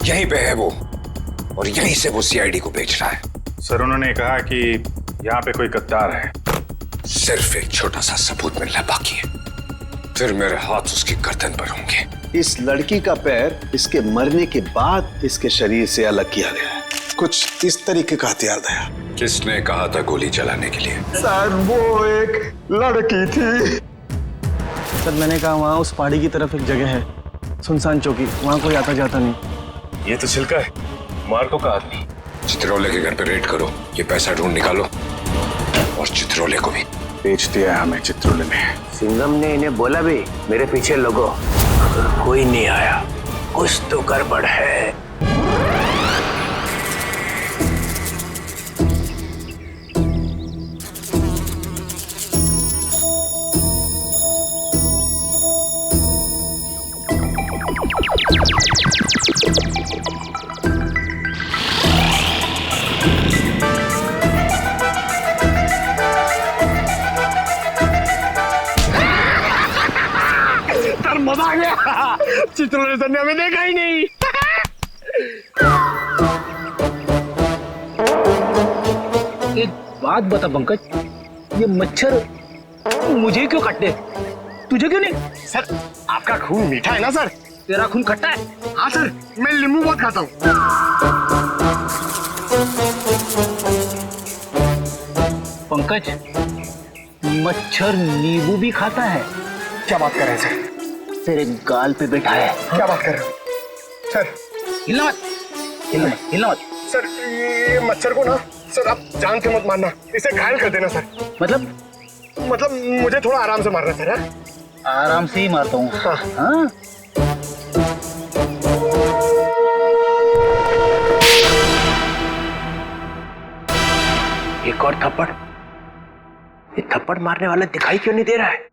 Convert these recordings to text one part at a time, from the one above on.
यहीं पे है वो, और यहीं से वो सीआईडी को बेच रहा है। सर उन्होंने कहा कि यहाँ पे कोई गद्दार है। सिर्फ एक छोटा सा सबूत मिलना बाकी है, फिर मेरे हाथ उसकी गर्दन पर होंगे। इस लड़की का पैर इसके मरने के बाद इसके शरीर से अलग किया गया है। कुछ इस तरीके का हथियार था। किसने कहा था गोली चलाने के लिए? सर वो एक लड़की थी। सर मैंने कहा वहाँ उस पहाड़ी की तरफ एक जगह है, सुनसान चौकी, वहाँ कोई आता जाता नहीं। ये तो छिलका है, मार्को का आदमी। चित्रोले के घर पे रेड करो, ये पैसा ढूंढ निकालो, और चित्रोले को भी। बेच दिया है हमें चित्रोले ने। सिंघम ने इन्हें बोला भी मेरे पीछे लोगो, कोई नहीं आया, कुछ तो गड़बड़ है। मजा आ गया, चित्रोले सर ने हमें देखा ही नहीं। एक बात बता पंकज, ये मच्छर मुझे क्यों काटते, तुझे क्यों नहीं? सर आपका खून मीठा है ना सर? तेरा खून खट्टा है? हाँ सर, मैं नींबू बहुत खाता हूँ। पंकज, मच्छर नींबू भी खाता है? क्या बात कर रहे हैं सर? तेरे गाल पे बैठा है। क्या बात कर रहे हो सर? हिलना मत, हिलना मत। सर ये मच्छर को ना सर आप जान से मत मारना, इसे घायल कर देना सर। मतलब मुझे थोड़ा आराम से मारना सर। हाँ? आराम से ही मारता हूँ। हाँ। हाँ? एक और थप्पड़। ये थप्पड़ मारने वाला दिखाई क्यों नहीं दे रहा है?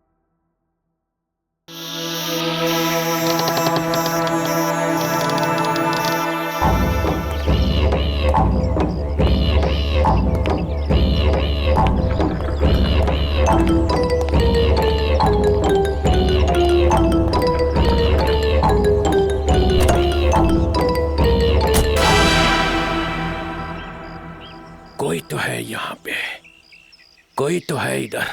कोई तो है यहाँ पे, कोई तो है इधर।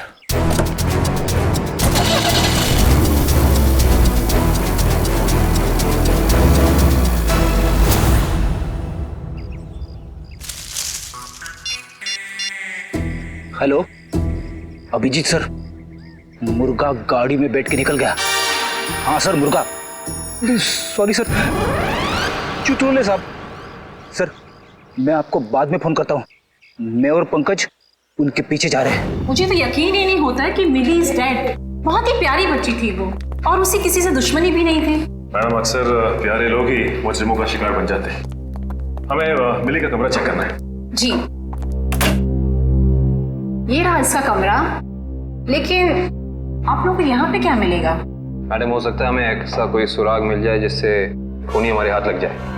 हेलो अभिजीत सर, मुर्गा गाड़ी में बैठ के निकल गया। हाँ सर मुर्गा। सॉरी सर, चित्रोले साहब। सर मैं आपको बाद में फोन करता हूँ, मैं और पंकज उनके पीछे जा रहे हैं। मुझे तो यकीन ही नहीं होता कि मिली इज डेड। बहुत ही प्यारी बच्ची थी वो, और उसे किसी से दुश्मनी भी नहीं थी। मैडम अक्सर प्यारे लोग ही मुजरिमों का शिकार बन जाते हैं। हमें मिली का कमरा चेक करना है। जी ये रहा इसका कमरा, लेकिन आप लोगों को यहाँ पे क्या मिलेगा? मैडम हो सकता है हमें ऐसा कोई सुराग मिल जाए जिससे खूनी हमारे हाथ लग जाए।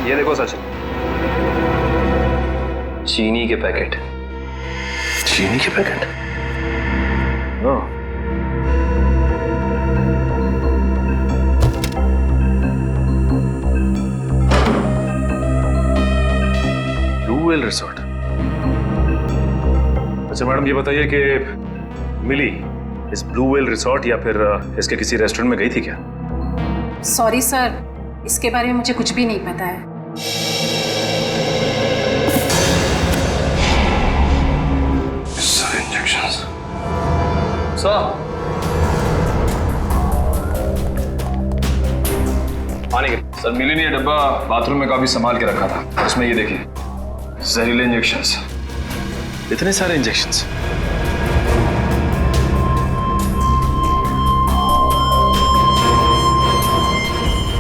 ये देखो सचिन, चीनी के पैकेट। चीनी के पैकेट? Blue whale resort. अच्छा मैडम ये बताइए कि मिली इस ब्लू व्हेल रिसोर्ट या फिर इसके किसी रेस्टोरेंट में गई थी क्या? सॉरी सर, इसके बारे में मुझे कुछ भी नहीं पता है। आने के सर मिली ने ये डब्बा बाथरूम में काफी संभाल के रखा था, उसमें ये देखिए जहरीले इंजेक्शंस, इतने सारे इंजेक्शंस।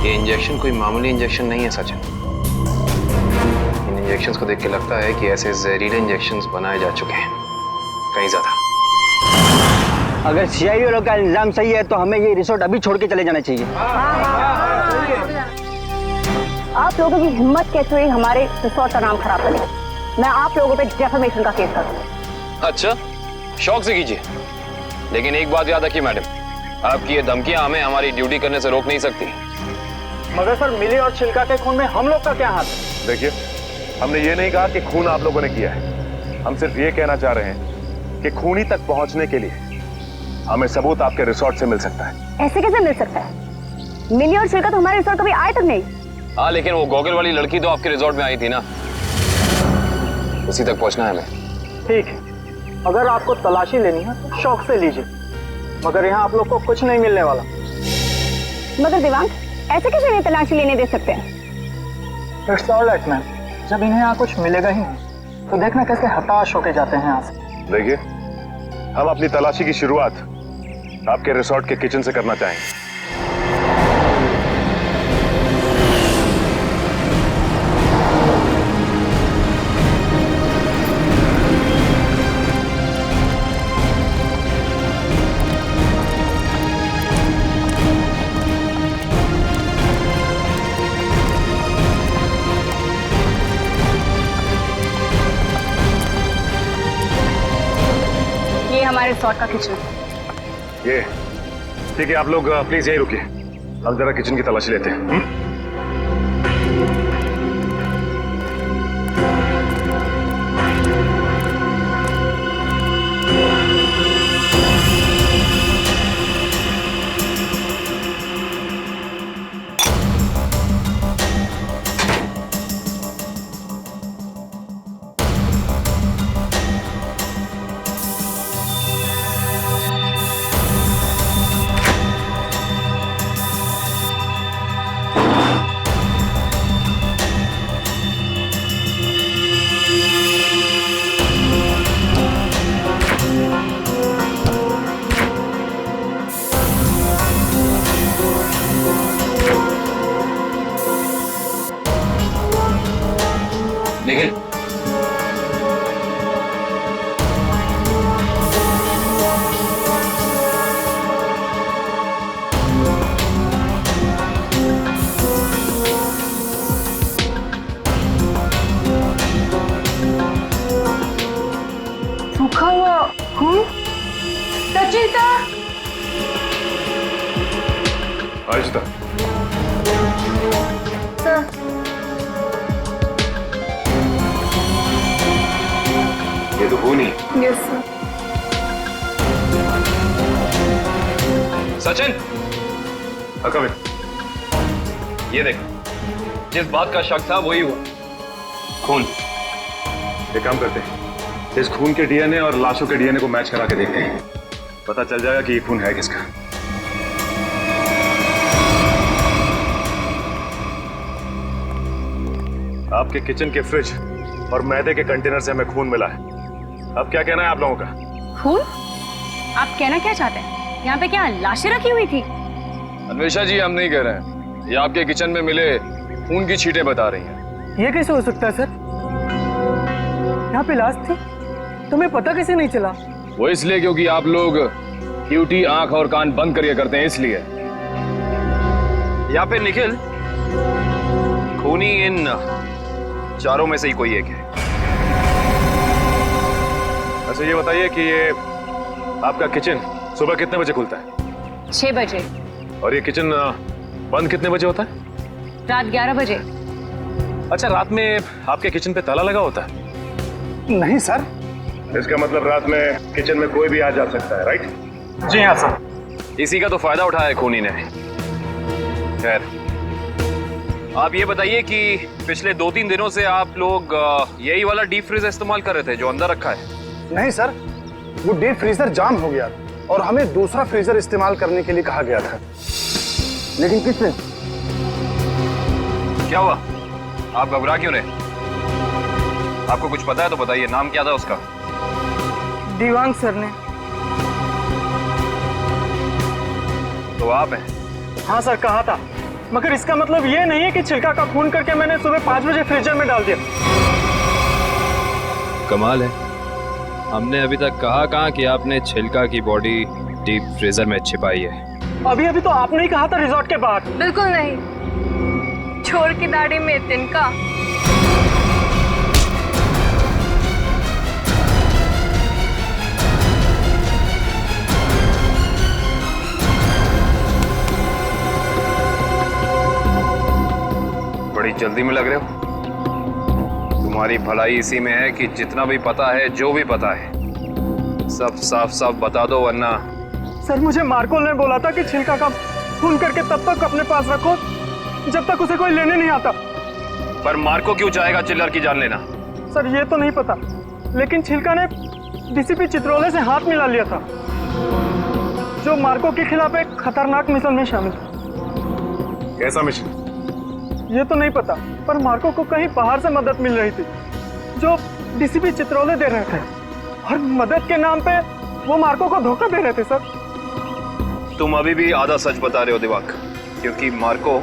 ये इंजेक्शन कोई मामूली इंजेक्शन नहीं है सचिन। इन इंजेक्शंस को देख के लगता है कि ऐसे जहरीले इंजेक्शंस बनाए जा चुके हैं, कहीं ज्यादा। अगर सीआईडी वालों का इल्जाम सही है तो हमें ये रिसोर्ट अभी छोड़ के चले जाना चाहिए। आप लोगों की हिम्मत कैसे हुई हमारे रिसोर्ट का नाम खराब करने? मैं आप लोगों पे डेफेमेशन का केस करूंगा। अच्छा, शौक से कीजिए, लेकिन एक बात याद रखिए मैडम, आपकी ये धमकियां हमें हमारी ड्यूटी करने से रोक नहीं सकती। मगर सर, मिली और चिल्का के खून में हम लोग का क्या हाथ है? देखिए, हमने ये नहीं कहा कि खून आप लोगों ने किया है। हम सिर्फ ये कहना चाह रहे हैं कि खूनी तक पहुंचने के लिए हमें सबूत आपके रिसोर्ट से मिल सकता है। ऐसे कैसे मिल सकता है? मिली और चिल्का तो हमारे रिसोर्ट कभी आए तक नहीं। हाँ, लेकिन वो गॉगल वाली लड़की तो आपके रिसोर्ट में आई थी ना, उसी तक पहुंचना है हमें। ठीक है, अगर आपको तलाशी लेनी है तो शौक से लीजिए, मगर यहाँ आप लोग को कुछ नहीं मिलने वाला। मगर दिवांग, ऐसे कैसे इन्हें तलाशी लेने दे सकते हैं? इट्स ऑल राइट मैम, जब इन्हें यहाँ कुछ मिलेगा ही नहीं तो देखना कैसे हताश होके जाते हैं यहाँ से। देखिए, हम अपनी तलाशी की शुरुआत आपके रिसोर्ट के किचन से करना चाहेंगे। हमारे रिसोर्ट का किचन। ये ठीक है, आप लोग प्लीज यहीं रुकिए, हम जरा किचन की तलाशी लेते हैं। निखिल, सूखा हुआ खून? सचिता! आयुष्ता, सर, ये तो खून ही। Yes sir. Sachin, come in. ये देख, जिस बात का शक था वही हुआ, खून। एक काम करते हैं, इस खून के डीएनए और लाशों के डीएनए को मैच करा के देखते हैं, पता चल जाएगा कि ये खून है किसका। आपके किचन के फ्रिज और मैदे के कंटेनर से हमें खून मिला है। अब क्या कहना है आप लोगों का? खून? आप कहना क्या चाहते हैं? यहाँ पे क्या लाशें रखी हुई थी? अन्वेषा जी, हम नहीं कह रहे हैं, ये आपके किचन में मिले खून की छींटें बता रही हैं। ये कैसे हो सकता है सर? यहाँ पे लाश थी, तुम्हें पता कैसे नहीं चला? वो इसलिए क्योंकि आप लोग ड्यूटी आंख और कान बंद करके करते हैं, इसलिए। या फिर निखिल, खूनी इन चारों में से ही कोई एक है। अच्छा, ये बताइए कि ये आपका किचन सुबह कितने बजे खुलता है? 6 बजे। और ये किचन बंद कितने बजे होता है? रात 11 बजे। अच्छा, रात में आपके किचन पे ताला लगा होता है? नहीं सर। इसका मतलब रात में किचन में कोई भी आ जा सकता है, राइट? जी हाँ सर। इसी का तो फायदा उठाया है खूनी ने। खैर, आप ये बताइए कि पिछले 2-3 दिनों से आप लोग यही वाला डीप फ्रीज इस्तेमाल कर रहे थे जो अंदर रखा है? नहीं सर, वो डीप फ्रीजर जाम हो गया और हमें दूसरा फ्रीजर इस्तेमाल करने के लिए कहा गया था। लेकिन किसने? क्या हुआ? आप घबरा क्यों रहे? आपको कुछ पता है तो बताइए, नाम क्या था उसका? दीवांग सर ने। तो आप हैं? हाँ सर, कहा था, मगर इसका मतलब ये नहीं है कि छिलका का खून करके मैंने सुबह 5 बजे फ्रीजर में डाल दिया। कमाल है, हमने अभी तक कहा कि आपने छिलका की बॉडी डीप फ्रीजर में छिपाई है। अभी तो आपने ही कहा था रिजॉर्ट के बाहर। बिल्कुल नहीं, छोड़ की दाढ़ी में तिनका। बड़ी जल्दी में लग रहे हो। तुम्हारी भलाई इसी में है कि जितना भी पता है, जो भी पता है, सब साफ साफ बता दो, वरना। सर, मुझे मार्को ने बोला था कि छिलका का खून करके तब तक अपने पास रखो जब तक उसे कोई लेने नहीं आता। पर मार्को क्यों चाहेगा चिल्लर की जान लेना? सर, ये तो नहीं पता, लेकिन छिलका ने डीसीपी चित्रोले से हाथ मिला लिया था, जो मार्को के खिलाफ एक खतरनाक मिशन में शामिल था। कैसा मिशन? ये तो नहीं पता, पर मार्को को कहीं बाहर से मदद मिल रही थी जो डीसीपी चित्रोले दे रहे थे, और मदद के नाम पे वो मार्को को धोखा दे रहे थे। सर, तुम अभी भी आधा सच बता रहे हो दिवाकर, क्योंकि मार्को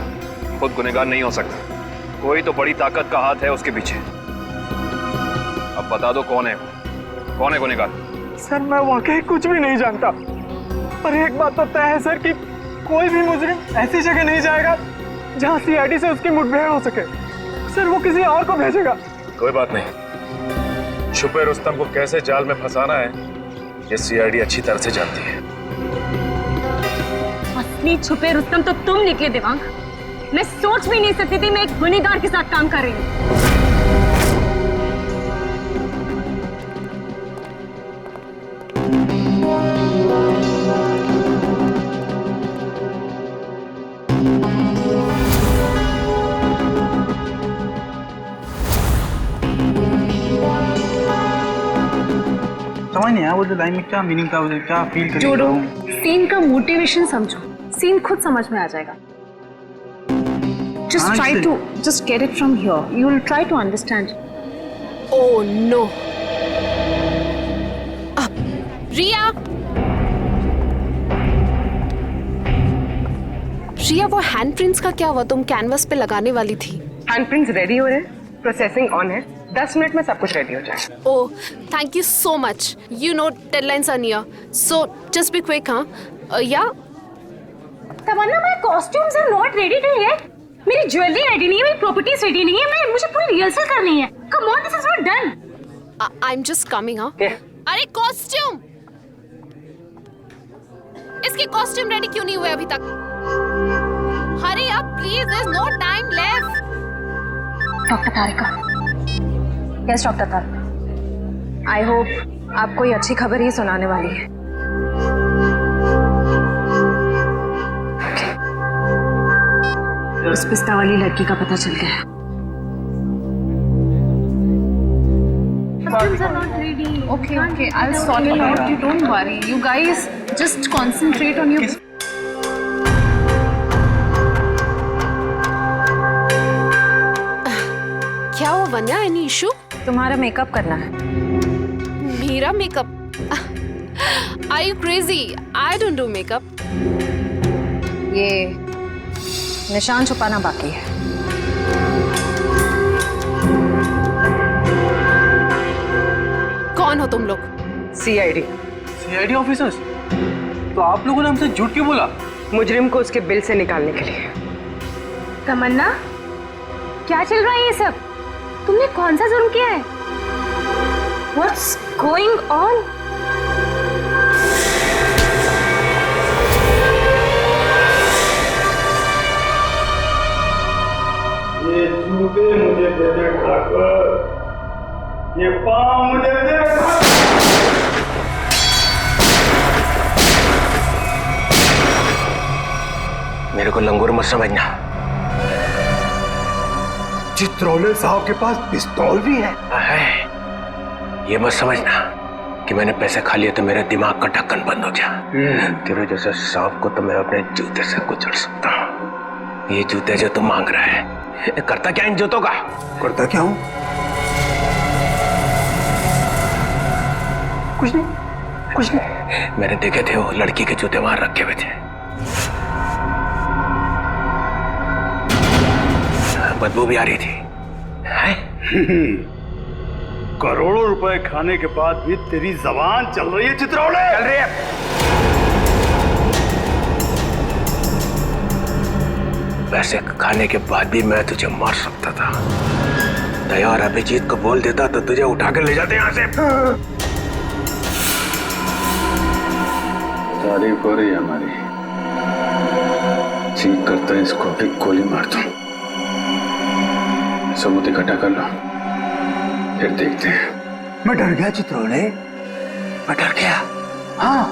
खुद गुनहगार नहीं हो सकता, कोई तो बड़ी ताकत का हाथ है उसके पीछे। अब बता दो कौन है गुनहगार? सर, मैं वाकई कुछ भी नहीं जानता, पर एक बात तो तय है सर कि कोई भी मुजरिम ऐसी जगह नहीं जाएगा जहां सीआईडी से उसकी मुठभेड़ हो सके। सर, वो किसी और को भेजेगा। कोई बात नहीं, छुपे रुस्तम को कैसे जाल में फंसाना है ये सीआईडी अच्छी तरह से जानती है। असली छुपे रुस्तम तो तुम निकले देवांग। मैं सोच भी नहीं सकती थी मैं एक गुनहगार के साथ काम कर रही हूँ। समझ नहीं आया वो लाइन में क्या मीनिंग था, क्या फील कर जोड़ो, सीन का मोटिवेशन समझो, सीन खुद समझ में आ जाएगा। Just try to just get it from here. You will try to understand. Oh no. रिया, वो हैंडप्रिंट्स का क्या हुआ? तुम कैनवस पे लगाने वाली थी। हैंडप्रिंट्स रेडी हो रहे हैं, प्रोसेसिंग ऑन है, 10 मिनट में सब कुछ रेडी हो जाएगा। Oh, thank you so much. You know deadlines are near, so just be quick. हाँ, yeah Tamanna, my costumes are not ready till yet. मेरी ज्वेलरी रेडी नहीं है, मेरी प्रॉपर्टीज रेडी नहीं है, मुझे पूरी रिहर्सल करनी है। Come on, this is not done. I'm just coming. हाँ, अरे कॉस्ट्यूम, इसके कॉस्ट्यूम रेडी क्यों नहीं हुए अभी तक? Hurry up please, there is no time left. Doctor Tarika. Yes doctor Tarika, I hope आप कोई अच्छी खबर ही सुनाने वाली है। उस पिस्ता वाली लड़की का पता चल गया। Costumes are not ready. Okay, I'll sort it out. You don't worry. You guys just concentrate on your. क्या हुआ वन्या? Any issue? तुम्हारा मेकअप करना है। मेरा makeup? Are you crazy? I don't do makeup. ये निशान छुपाना बाकी है। कौन हो तुम लोग? CID officers? तो आप लोगों ने हमसे झूठ क्यों बोला? मुजरिम को उसके बिल से निकालने के लिए। तमन्ना, क्या चल रहा है ये सब? तुमने कौन सा जुर्म किया है? What's going on? ये जूते मुझे दे दे ठाकुर, ये पाँव मुझे दे। मेरे को लंगूर मत समझना। चित्रोले साहब के पास पिस्तौल भी है। ये मत समझना कि मैंने पैसे खा लिए तो मेरे दिमाग का ढक्कन बंद हो गया। तेरे जैसे सांप को तो मैं अपने जूते से कुचल सकता हूँ। ये जूते जो तुम मांग रहा है, करता क्या इन जूतों का? करता क्या हूँ? कुछ नहीं, कुछ नहीं। मैंने देखे थे वो लड़की के जूते वहां रखे हुए थे। बदबू भी आ रही थी। करोड़ों रुपए खाने के बाद भी तेरी जबान चल रही है चित्रौले? चल रही है। पैसे खाने के बाद भी मैं तुझे मार सकता था। दया और अभिजीत को बोल देता तो तुझे उठा कर ले जाते यहां से। तारीफ हो रही है हमारी। ठीक करता है इसको भी गोली मार दूं। सबूत इकट्ठा कर लो, फिर देखते हैं। मैं डर गया चित्रौले, मैं डर गया। हाँ,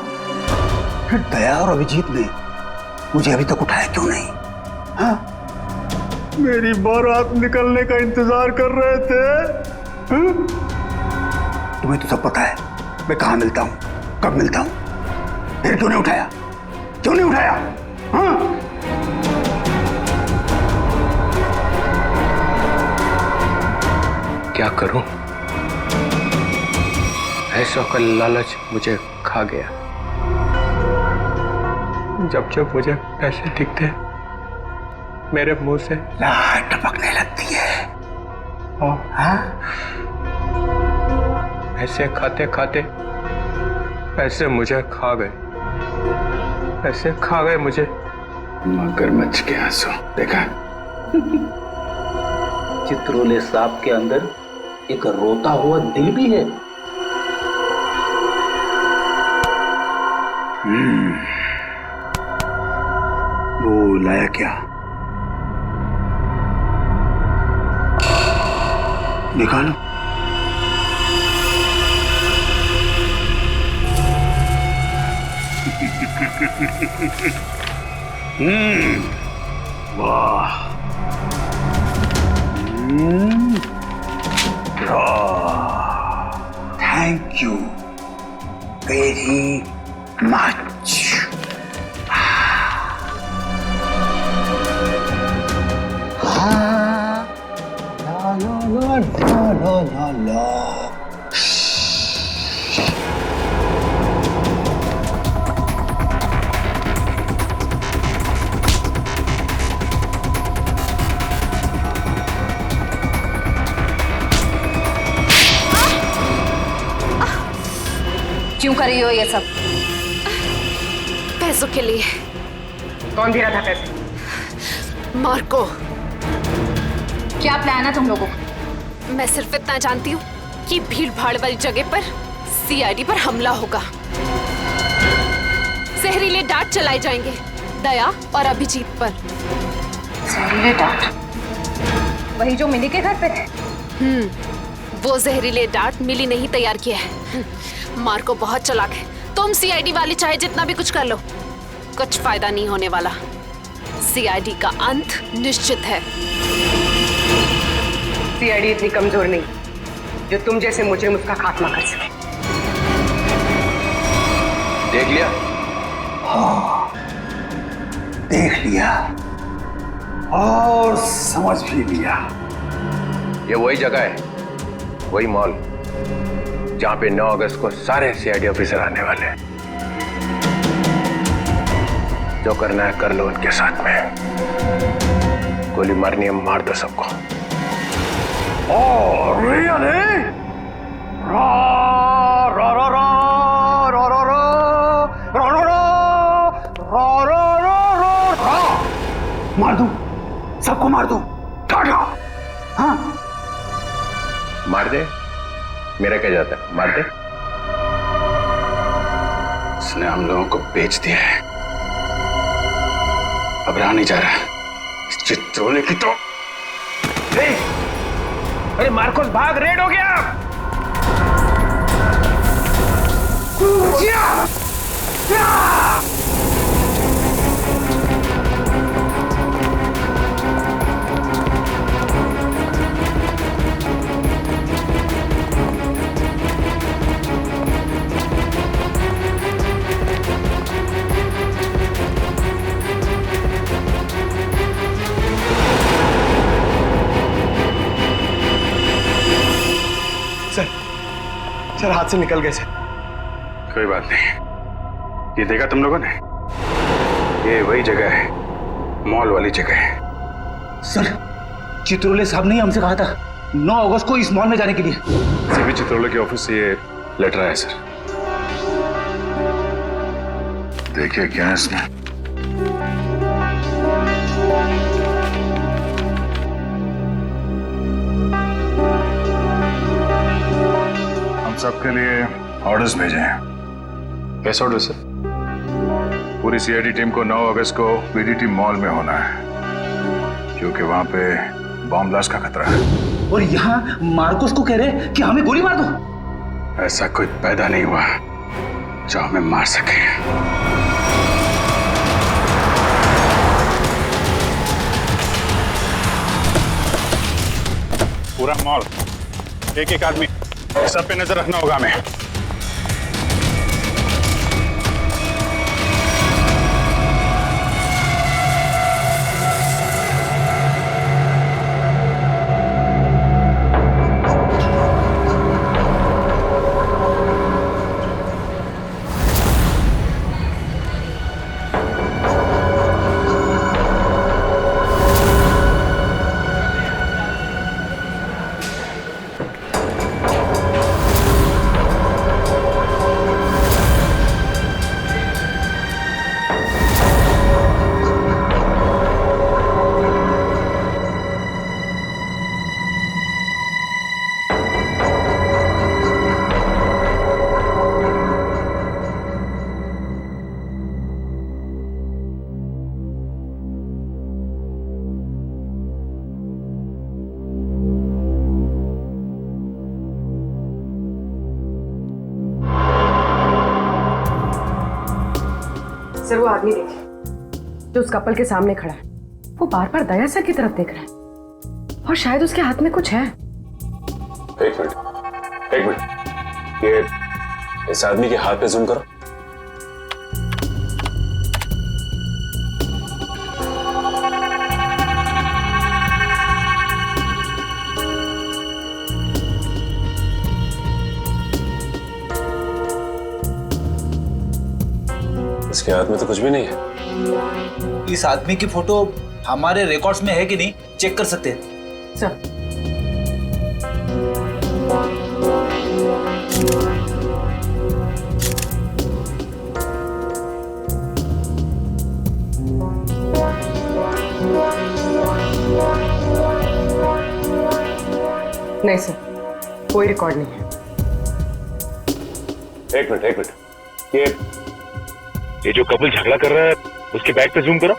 फिर दया और अभिजीत ने मुझे अभी तक उठाया क्यों नहीं? हाँ, मेरी बारात निकलने का इंतजार कर रहे थे। हाँ? तुम्हें तो सब पता है मैं कहाँ मिलता हूँ, कब मिलता हूँ, फिर क्यों नहीं उठाया? क्यों नहीं उठाया? हाँ? क्या करूं? ऐसा का लालच मुझे खा गया। जब जब मुझे पैसे दिखते मेरे मुंह से लार टपकने लगती है। हाँ? ऐसे खाते खाते पैसे मुझे खा गए। पैसे खा गए मुझे। मगरमच्छ के आंसू देखा? चित्रौले सांप के अंदर एक रोता हुआ दिल भी है। वो लाया क्या? निकालो। वाह, थैंक यू वेरी मच। क्यों कर रही हो ये सब? पैसों के लिए। कौन दे रहा था पैसे? मार्को। क्या प्लान है तुम लोगों का? मैं सिर्फ इतना जानती हूँ कि भीड़ भाड़ वाली जगह पर सीआईडी पर हमला होगा। जहरीले डांट चलाए जाएंगे दया और अभिजीत पर। जहरीले डांट? वही जो मिली के घर पे थे? वो जहरीले डांट मिली ने ही तैयार किया है। मार्को बहुत चालाक है। तुम सीआईडी वाले चाहे जितना भी कुछ कर लो, कुछ फायदा नहीं होने वाला। सीआईडी का अंत निश्चित है। सीआईडी इतनी कमजोर नहीं जो तुम जैसे मुजरिम उसका खात्मा कर सके। देख लिया? हाँ, देख लिया और समझ भी लिया। ये वही जगह है, वही मॉल जहां पे 9 अगस्त को सारे सीआईडी ऑफिसर आने वाले हैं। जो करना है कर लो उनके साथ में। गोली मारनी है मार दो सबको। रियली? रा रा रा रा रा रा रा रा रा रा रा रा। मार दूं, सबको मार दूं। टाटा। हाँ, मार दे, मेरा क्या जाता है, मार दे। उसने हम लोगों को बेच दिया है, अब रहा नहीं जा रहा। इस चित्रौले की तो अरे मार्कोस भाग, रेड हो गया। सर हाथ से निकल गए सर। कोई बात नहीं। ये देखा तुम लोगों ने? ये वही जगह है, मॉल वाली जगह है। सर, चित्रोले साहब ने हमसे कहा था 9 अगस्त को इस मॉल में जाने के लिए। सीबी चित्रोले के ऑफिस से ये लेटर आया सर। देखिए क्या है इसमें। हम सबके लिए ऑर्डर्स भेजे हैं। कैसे ऑर्डर सर? पूरी सीआईडी टीम को 9 अगस्त को बीडीटी मॉल में होना है, क्योंकि वहां पे बॉम्ब ब्लास्ट का खतरा है। और यहाँ मार्कोस को कह रहे कि हमें गोली मार दो। ऐसा कोई पैदा नहीं हुआ जो हमें मार सके। पूरा मॉल, एक एक आदमी, सब पे नजर रखना होगा हमें। सर, वो आदमी देखिए जो उस कपल के सामने खड़ा है, वो बार बार दया सर की तरफ देख रहा है और शायद उसके हाथ में कुछ है। एक मिनट, ये इस आदमी के हाथ पे जूम करो। इसके हाथ में तो कुछ भी नहीं है। इस आदमी की फोटो हमारे रिकॉर्ड्स में है कि नहीं, चेक कर सकते हैं। सर, नहीं सर, कोई रिकॉर्ड नहीं है। एक मिनट, ये जो कपल झगड़ा कर रहा है उसके बैक पे जूम करो।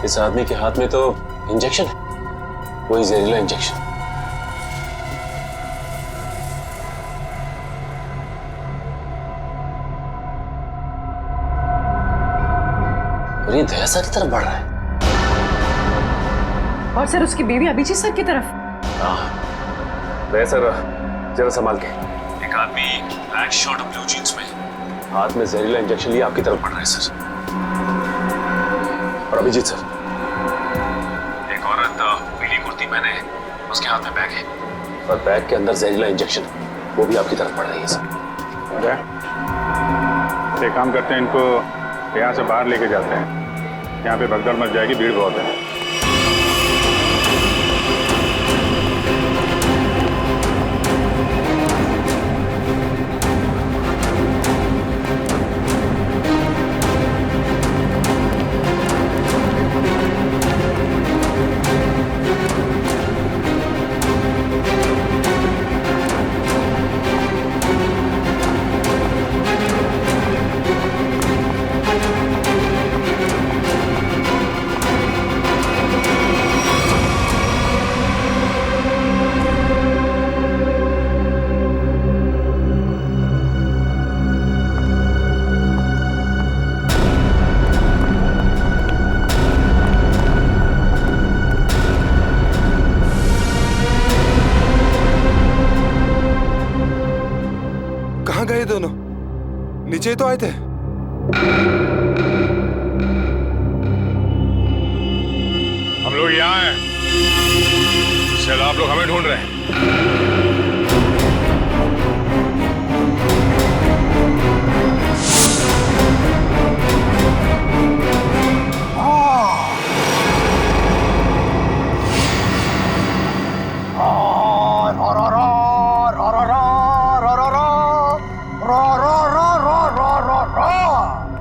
इस आदमी के हाथ में तो इंजेक्शन है, वही जहरीला इंजेक्शन। और ये दया सर की तरफ बढ़ रहा है। और सर, उसकी बीवी अभिजीत सर की तरफ। दया सर, जरा संभाल के। एक आदमी ब्लैक शर्ट और ब्लू जीन्स में हाथ में जहरीला इंजेक्शन लिए आपकी तरफ बढ़ रहा है सर। और अभिजीत सर, एक औरत पीली कुर्ती पहने, उसके हाथ में बैग है और बैग के अंदर जहरीला इंजेक्शन, वो भी आपकी तरफ बढ़ रही है सर। एक काम करते हैं, इनको यहाँ से बाहर लेके जाते हैं। यहाँ पे भगदड़ मच जाएगी, भीड़ बहुत है। गए दोनों? नीचे ही तो आए थे। हम लोग यहाँ हैं। चलो आप लोग हमें ढूंढ रहे हैं।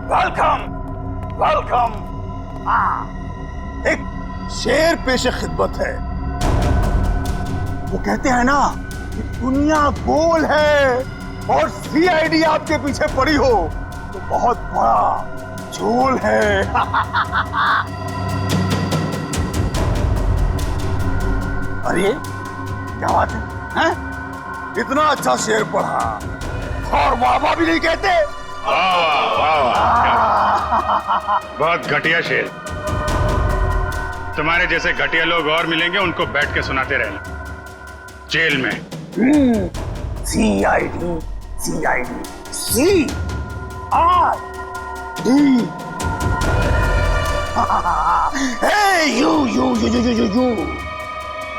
Welcome welcome. एक शेर पेश खिदमत है। वो कहते हैं ना कि दुनिया गोल है और सीआईडी आपके पीछे पड़ी हो तो बहुत बड़ा झोल है। अरे क्या बात है? इतना अच्छा शेर पढ़ा और वाह भी नहीं कहते। बहुत घटिया शेर। तुम्हारे जैसे घटिया लोग और मिलेंगे, उनको बैठ के सुनाते रहना जेल में। CID CID CID hey you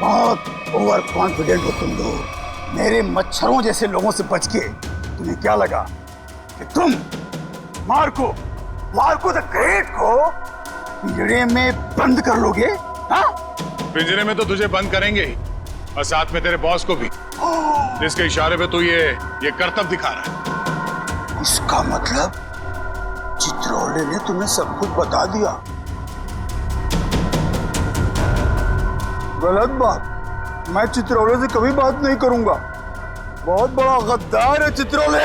बहुत ओवर कॉन्फिडेंट हो तुम लोग। मेरे मच्छरों जैसे लोगों से बच के तुम्हें क्या लगा कि तुम मार्को द ग्रेट को पिंजरे में बंद कर लोगे? पिंजरे में तो तुझे बंद करेंगे ही, और साथ में तेरे बॉस को भी, जिसके इशारे पे तू ये करतब दिखा रहा है। इसका मतलब चित्रोले ने तुम्हें सब कुछ बता दिया। गलत बात। मैं चित्रोले से कभी बात नहीं करूंगा। बहुत बड़ा गद्दार है चित्रोले।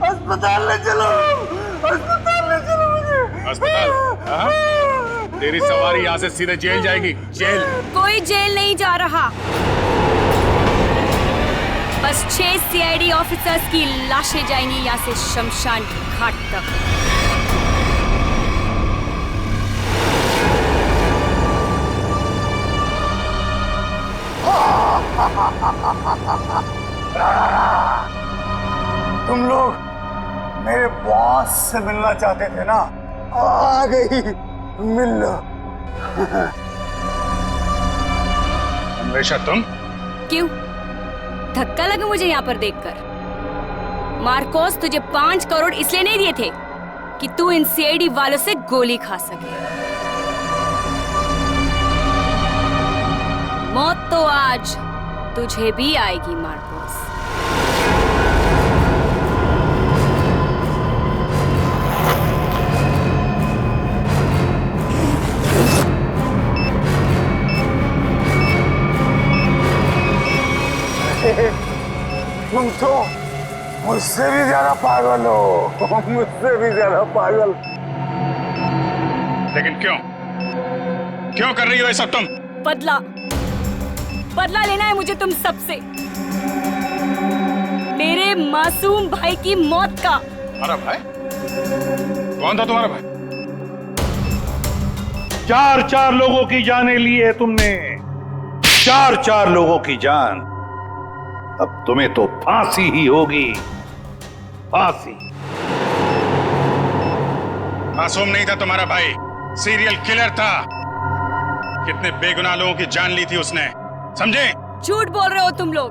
अस्पताल ले चलो, अस्पताल ले चलो मुझे। अस्पताल? तेरी सवारी यहाँ से सीधे जेल जाएगी। जेल? कोई जेल नहीं जा रहा। बस 6 सीआईडी ऑफिसर्स की लाशें जाएंगी यहाँ से शमशान घाट तक। तुम लोग मेरे बॉस से मिलना चाहते थे ना? आ गई, मिल लो। अन्वेषा तुम? क्यों? धक्का लगा मुझे यहाँ पर देखकर? मार्कोस तुझे 5 करोड़ इसलिए नहीं दिए थे कि तू इन सीआईडी वालों से गोली खा सके। मौत तो आज तुझे भी आएगी मार्कोस। तुम तो मुझसे भी ज्यादा पागल हो, मुझसे भी ज्यादा पागल। लेकिन क्यों? क्यों कर रही हो ये सब तुम? बदला लेना है मुझे तुम सबसे, मेरे मासूम भाई की मौत का। तुम्हारा भाई? कौन था तुम्हारा भाई? 4 लोगों की जानें ली है तुमने, 4 लोगों की जान। अब तुम्हें तो फांसी ही होगी, फांसी। मासूम नहीं था तुम्हारा भाई, सीरियल किलर था। कितने बेगुनाह लोगों की जान ली थी उसने, समझे? झूठ बोल रहे हो तुम लोग,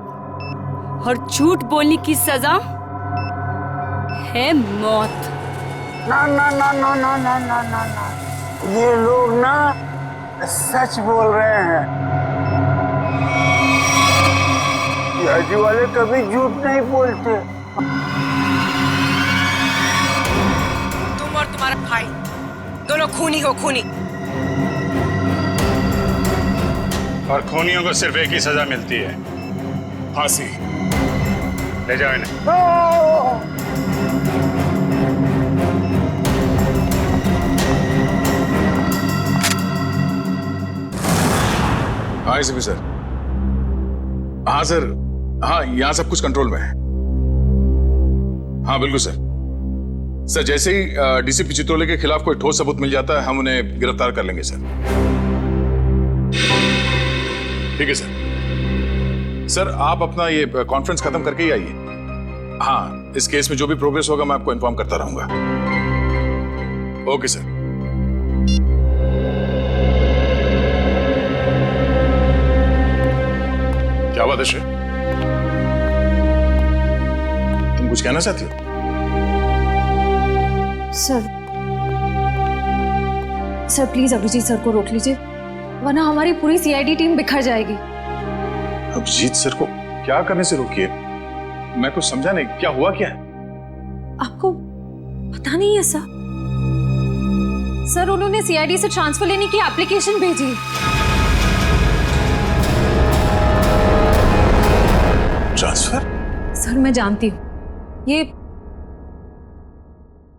और झूठ बोलने की सजा है मौत। ना ना ना ना ना ना ना ना ना, ये लोग ना सच बोल रहे हैं। सीआईडी वाले कभी झूठ नहीं बोलते। तुम और तुम्हारा भाई दोनों खूनी हो, खूनी। और खूनियों को सिर्फ एक ही सजा मिलती है, फांसी। ले जाओ इन्हें। हाँ एसीपी सर। हाँ सर, हाँ यहाँ सब कुछ कंट्रोल में है। हाँ बिल्कुल सर। सर जैसे ही डीसीपी चित्रोले के खिलाफ कोई ठोस सबूत मिल जाता है, हम उन्हें गिरफ्तार कर लेंगे सर। ठीक है सर। सर आप अपना ये कॉन्फ्रेंस खत्म करके ही आइए। हाँ, इस केस में जो भी प्रोग्रेस होगा मैं आपको इन्फॉर्म करता रहूंगा। Okay sir. क्या बात है श्रेय? तुम कुछ कहना चाहती हो? सर प्लीज अभिजीत सर को रोक लीजिए, वरना हमारी पूरी सीआईडी टीम बिखर जाएगी। अभिजीत सर को क्या करने से रोकिए? मैं कुछ समझा नहीं, क्या हुआ क्या है? आपको पता नहीं है सर? सर उन्होंने सीआईडी से ट्रांसफर लेने की एप्लीकेशन भेजी। ट्रांसफर? सर मैं जानती हूँ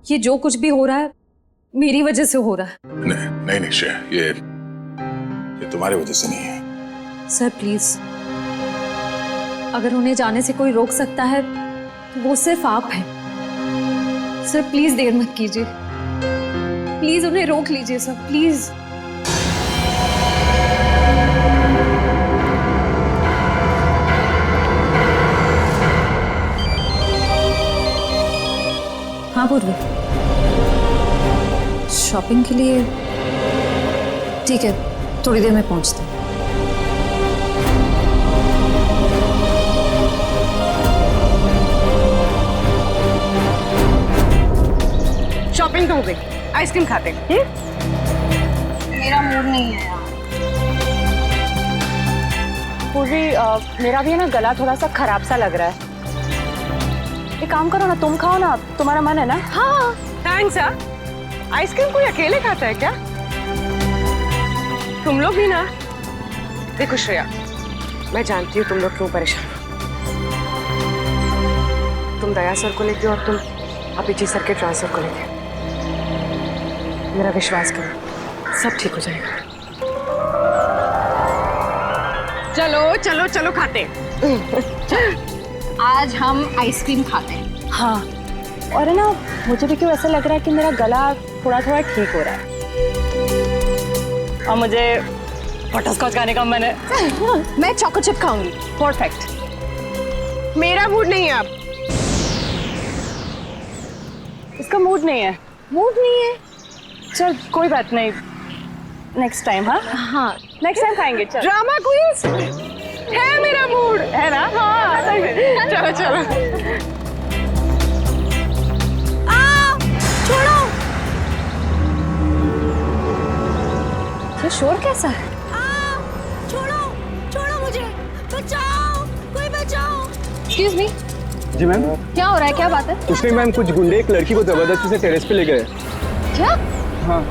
ये जो कुछ भी हो रहा है मेरी वजह से हो रहा है। नहीं नहीं श्रेय, ये तुम्हारी वजह से नहीं है। सर प्लीज, अगर उन्हें जाने से कोई रोक सकता है तो वो सिर्फ आप हैं। सर प्लीज देर मत कीजिए, प्लीज उन्हें रोक लीजिए सर, प्लीज। हाँ पूर्वी, शॉपिंग के लिए? ठीक है, थोड़ी देर में पहुंचते हैं। शॉपिंग तो हो गई, आइसक्रीम खाते हैं। मेरा मूड नहीं है यार। पूर्वी, मेरा भी है ना गला थोड़ा सा खराब सा लग रहा है। एक काम करो ना, तुम खाओ ना, तुम्हारा मन है ना? हाँ थैंक्स यार। आइसक्रीम कोई अकेले खाता है क्या? तुम लोग भी ना। देखो श्रेया, मैं जानती हूँ तुम लोग क्यों परेशान हो। तुम दया सर को लेके और तुम अभिजीत सर के ट्रांसफर को लेके। मेरा विश्वास करो, सब ठीक हो जाएगा। चलो चलो चलो खाते। आज हम आइसक्रीम खाते हैं। हाँ, और है ना, मुझे भी क्यों ऐसा लग रहा है कि मेरा गला थोड़ा थोड़ा ठीक हो रहा है, और मुझे बटरस्कॉच खाने का मन है। मैं चॉको चिप खाऊंगी। परफेक्ट। मेरा मूड नहीं है अब। इसका मूड नहीं है। मूड नहीं है? चल कोई बात नहीं, नेक्स्ट टाइम। हाँ हाँ नेक्स्ट टाइम खाएंगे। चल। ड्रामा क्वींस है मेरा मूड, है ना? हाँ चलो चलो। छोड़ो, ये शोर कैसा है? छोड़ो छोड़ो मुझे, बचाओ, कोई बचाओ। Excuse me. जी मैम। क्या हो रहा है, क्या बात है? कुछ नहीं मैम, कुछ गुंडे एक लड़की को जबरदस्ती से टेरेस पे ले गए। क्या? हाँ।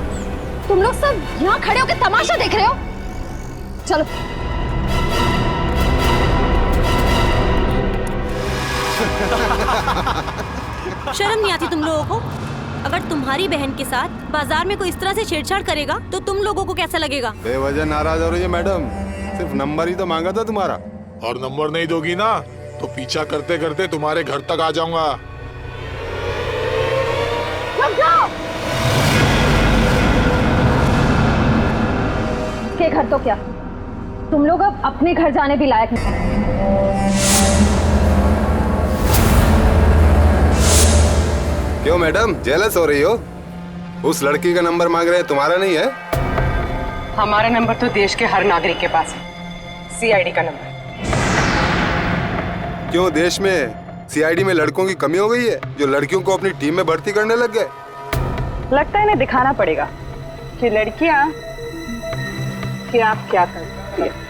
तुम लोग सब यहाँ खड़े होकर तमाशा देख रहे हो? चलो। शर्म नहीं आती तुम लोगों को? अगर तुम्हारी बहन के साथ बाजार में कोई इस तरह से छेड़छाड़ करेगा तो तुम लोगों को कैसा लगेगा? बेवजह नाराज हो रही है मैडम, सिर्फ नंबर ही तो मांगा था तुम्हारा। और नंबर नहीं दोगी ना तो पीछा करते करते तुम्हारे घर तक आ जाऊंगा। रुक जाओ। के घर तो क्या, तुम लोग अब अपने घर जाने भी लायक नहीं। क्यों मैडम, जेलस हो रही हो? उस लड़की का नंबर मांग रहे हैं, तुम्हारा नहीं है? हमारा नंबर तो देश के हर नागरिक के पास है, सीआईडी का नंबर। क्यों देश में सीआईडी में लड़कों की कमी हो गई है जो लड़कियों को अपनी टीम में भर्ती करने लग गए? लगता है इन्हें दिखाना पड़ेगा कि लड़कियां क्या क्या कर सकती है।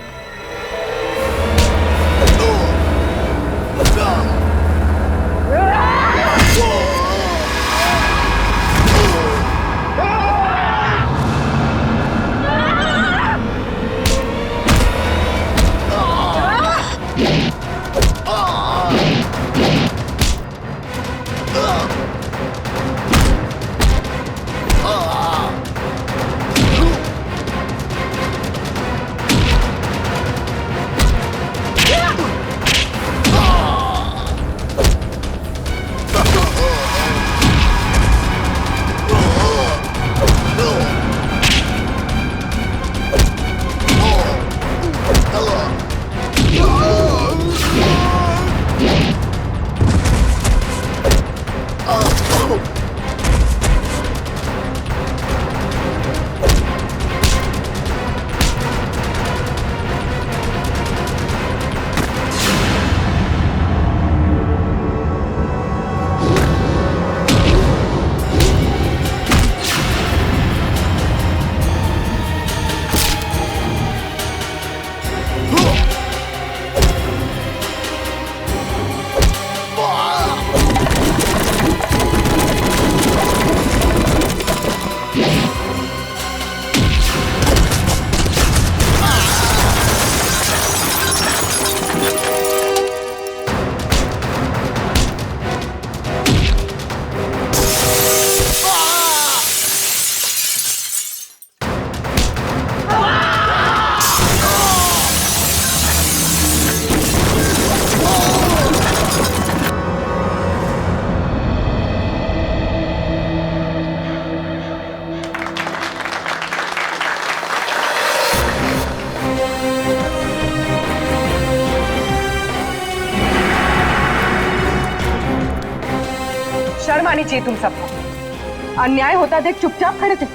शर्म आनी चाहिए तुम सबको। अन्याय होता देख चुपचाप खड़े थे।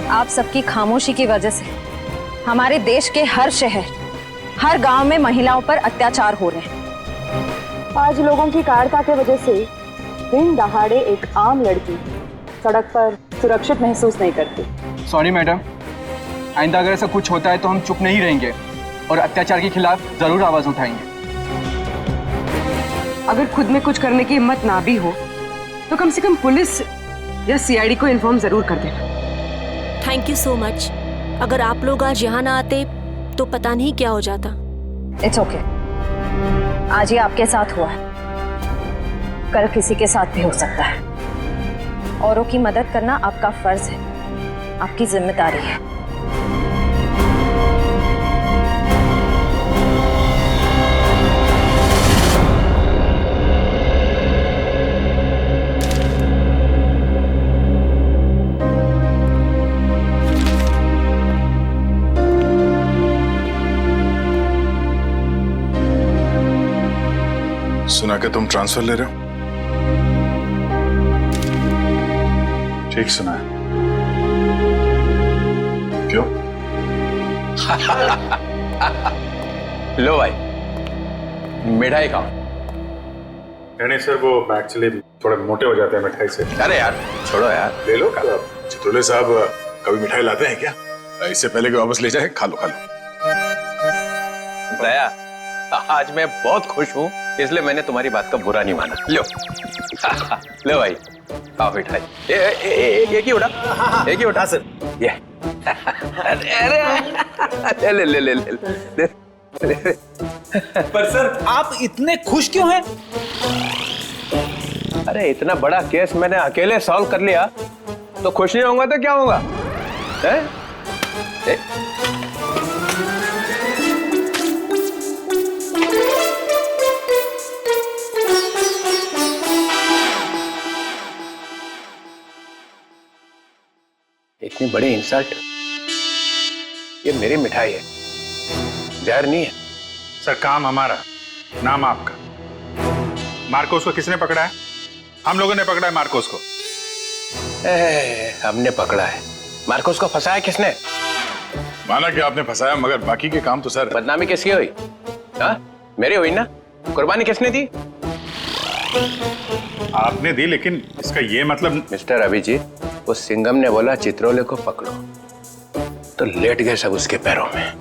आप सबकी खामोशी की वजह से हमारे देश के हर शहर, हर गांव में महिलाओं पर अत्याचार हो रहे हैं। आज लोगों की कायरता की वजह से दिन दहाड़े एक आम लड़की सड़क पर सुरक्षित महसूस नहीं करती। सॉरी मैडम, आइंदा अगर ऐसा कुछ होता है तो हम चुप नहीं रहेंगे और अत्याचार के खिलाफ जरूर आवाज उठाएंगे। अगर खुद में कुछ करने की हिम्मत ना भी हो तो कम से कम पुलिस या सीआईडी को इन्फॉर्म जरूर कर देना। Thank you so much. अगर आप लोग आज यहाँ ना आते तो पता नहीं क्या हो जाता। It's okay. आज ये आपके साथ हुआ है, कल किसी के साथ भी हो सकता है। औरों की मदद करना आपका फर्ज है, आपकी जिम्मेदारी है। सुना कि तुम ट्रांसफर ले रहे हो? ठीक सुना है। क्यों? लो भाई, मिठाई खाओ। नहीं सर, वो एक्चुअली थोड़े मोटे हो जाते हैं मिठाई से। अरे यार छोड़ो यार, ले लो। चितौले साहब कभी मिठाई लाते हैं क्या? इससे पहले कि वापस ले जाए, खा लो खा लो। दया, आज मैं बहुत खुश हूँ, इसलिए मैंने तुम्हारी बात का बुरा नहीं माना। लो लो भाई, खाओ मिठाई। एक ही उठा, एक ही उठा सर। ये अरे ले ले ले ले ले। पर सर आप इतने खुश क्यों हैं? अरे इतना बड़ा केस मैंने अकेले सॉल्व कर लिया, तो खुश नहीं होऊंगा तो क्या होगा? इतनी बड़ी इंसल्ट। ये मेरी मिठाई है, जहर नहीं है। सर काम हमारा, नाम आपका। मार्कोस को किसने पकड़ा है? हम लोगों ने पकड़ा है मार्कोस को। हमने पकड़ा है। मार्कोस को फंसाया किसने? माना कि आपने फंसाया, मगर बाकी के काम तो सर। बदनामी किसकी हुई? हाँ, मेरी हुई ना। कुर्बानी किसने दी? आपने दी, लेकिन इसका ये मतलब। मिस्टर अभिजीत, वो सिंघम ने बोला चित्रोले को पकड़ो, तो लेट गए सब उसके पैरों में।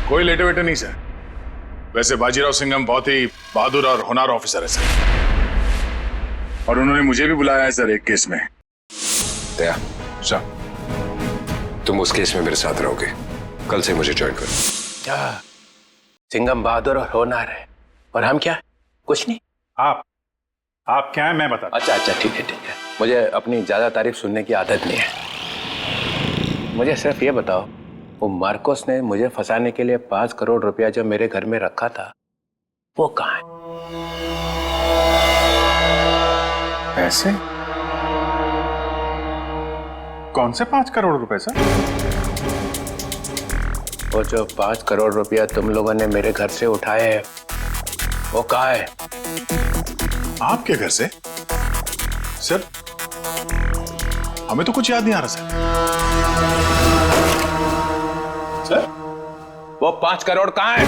कोई लेटे वेटे नहीं सर। वैसे बाजीराव सिंघम बहुत ही बहादुर और होनहार ऑफिसर है सर, और उन्होंने मुझे भी बुलाया है सर एक केस में। दया, सर तुम उस केस में मेरे साथ रहोगे। कल से मुझे ज्वाइन करो। सिंघम बहादुर और होनहार है, और हम क्या? कुछ नहीं। आप क्या है मैं बता। अच्छा, ठीक है। मुझे अपनी ज्यादा तारीफ सुनने की आदत नहीं है। मुझे सिर्फ ये बताओ, वो मार्कोस ने मुझे फंसाने के लिए 5 करोड़ रुपया जो मेरे घर में रखा था, वो कहाँ है? पैसे? कौन से 5 करोड़ रुपए सर? वो जो 5 करोड़ रुपया तुम लोगों ने मेरे घर से उठाए हैं, वो कहाँ है? आपके घर से? सर हमें तो कुछ याद नहीं आ रहा सर। वो 5 करोड़ कहाँ है?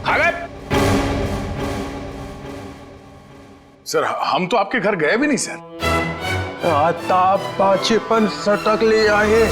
खा गए? सर हम तो आपके घर गए भी नहीं सर। आता 5 सटक ले आए।